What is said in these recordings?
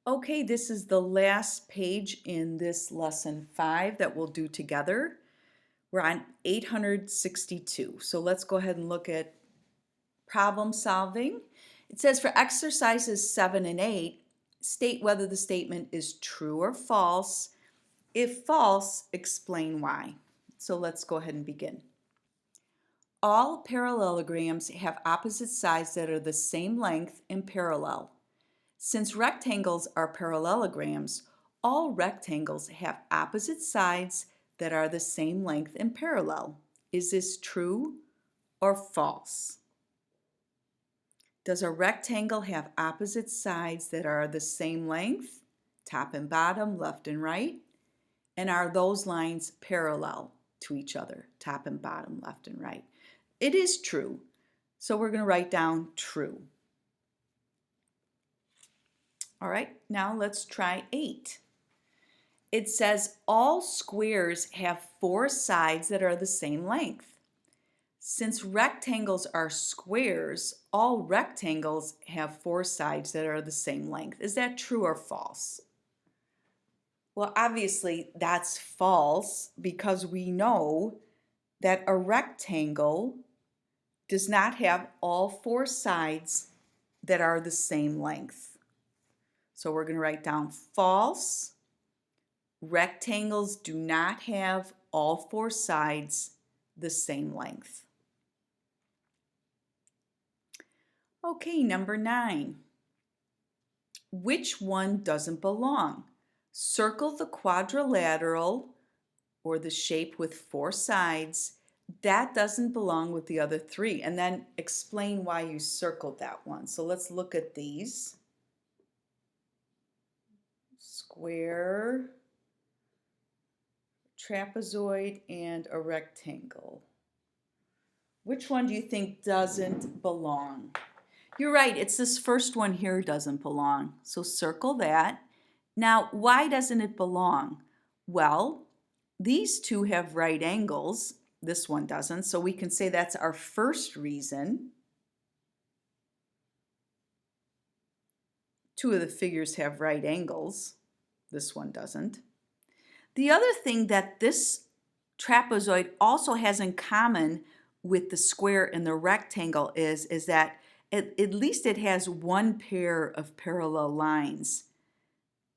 Okay, this is the last page in this lesson 5 that we'll do together. We're on 862. So let's go ahead and look at problem solving. It says for exercises 7 and 8, state whether the statement is true or false. If false, explain why. So let's go ahead and begin. All parallelograms have opposite sides that are the same length and parallel. Since rectangles are parallelograms, all rectangles have opposite sides that are the same length and parallel. Is this true or false? Does a rectangle have opposite sides that are the same length, top and bottom, left and right? And are those lines parallel to each other, top and bottom, left and right? It is true. So we're going to write down true. All right, now let's try 8. It says all squares have 4 sides that are the same length. Since rectangles are squares, all rectangles have 4 sides that are the same length. Is that true or false? Well, obviously that's false because we know that a rectangle does not have all 4 sides that are the same length. So we're going to write down false. Rectangles do not have all 4 sides the same length. Okay, number 9. Which one doesn't belong? Circle the quadrilateral, or the shape with 4 sides. That doesn't belong with the other 3. And then explain why you circled that one. So let's look at these. Square, trapezoid, and a rectangle. Which one do you think doesn't belong? You're right, it's this first one here doesn't belong. So circle that. Now, why doesn't it belong? Well, these two have right angles. This one doesn't, so we can say that's our first reason. 2 of the figures have right angles. This one doesn't. The other thing that this trapezoid also has in common with the square and the rectangle is that at least it has one pair of parallel lines.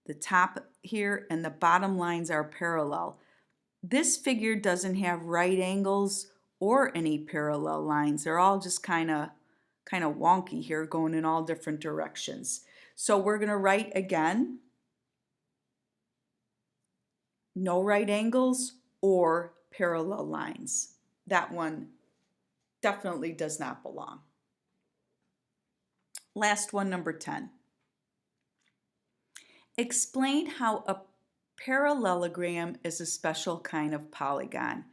The top here and the bottom lines are parallel. This figure doesn't have right angles or any parallel lines. They're all just kind of wonky here, going in all different directions. So we're going to write again, no right angles or parallel lines. That one definitely does not belong. Last one, number 10. Explain how a parallelogram is a special kind of polygon.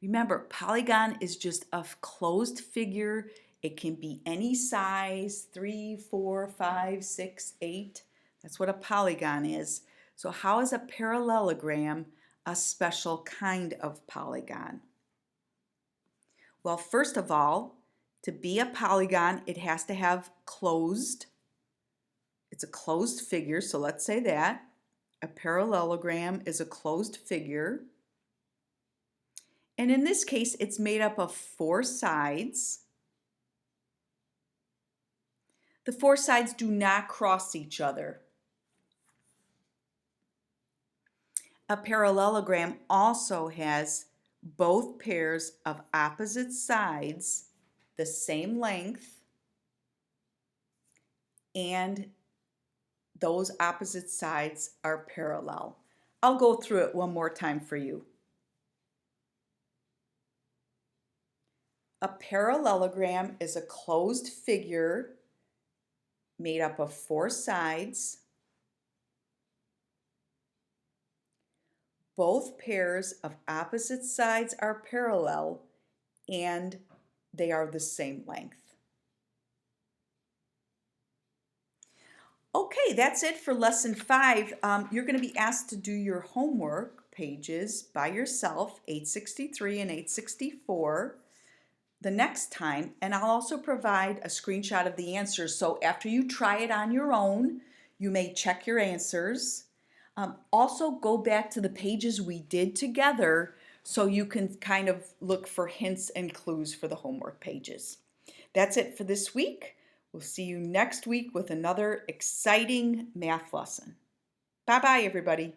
Remember, polygon is just a closed figure. It can be any size, 3, 4, 5, 6, 8. That's what a polygon is. So how is a parallelogram a special kind of polygon? Well, first of all, to be a polygon, it has to have closed. It's a closed figure, so let's say that. A parallelogram is a closed figure. And in this case, it's made up of 4 sides. The 4 sides do not cross each other. A parallelogram also has both pairs of opposite sides, the same length, and those opposite sides are parallel. I'll go through it one more time for you. A parallelogram is a closed figure made up of 4 sides. Both pairs of opposite sides are parallel and they are the same length. Okay, that's it for lesson 5. You're going to be asked to do your homework pages by yourself, 863 and 864, the next time, and I'll also provide a screenshot of the answers. So after you try it on your own, You may check your answers. Also, go back to the pages we did together so you can kind of look for hints and clues for the homework pages. That's it for this week. We'll see you next week with another exciting math lesson. Bye-bye, everybody.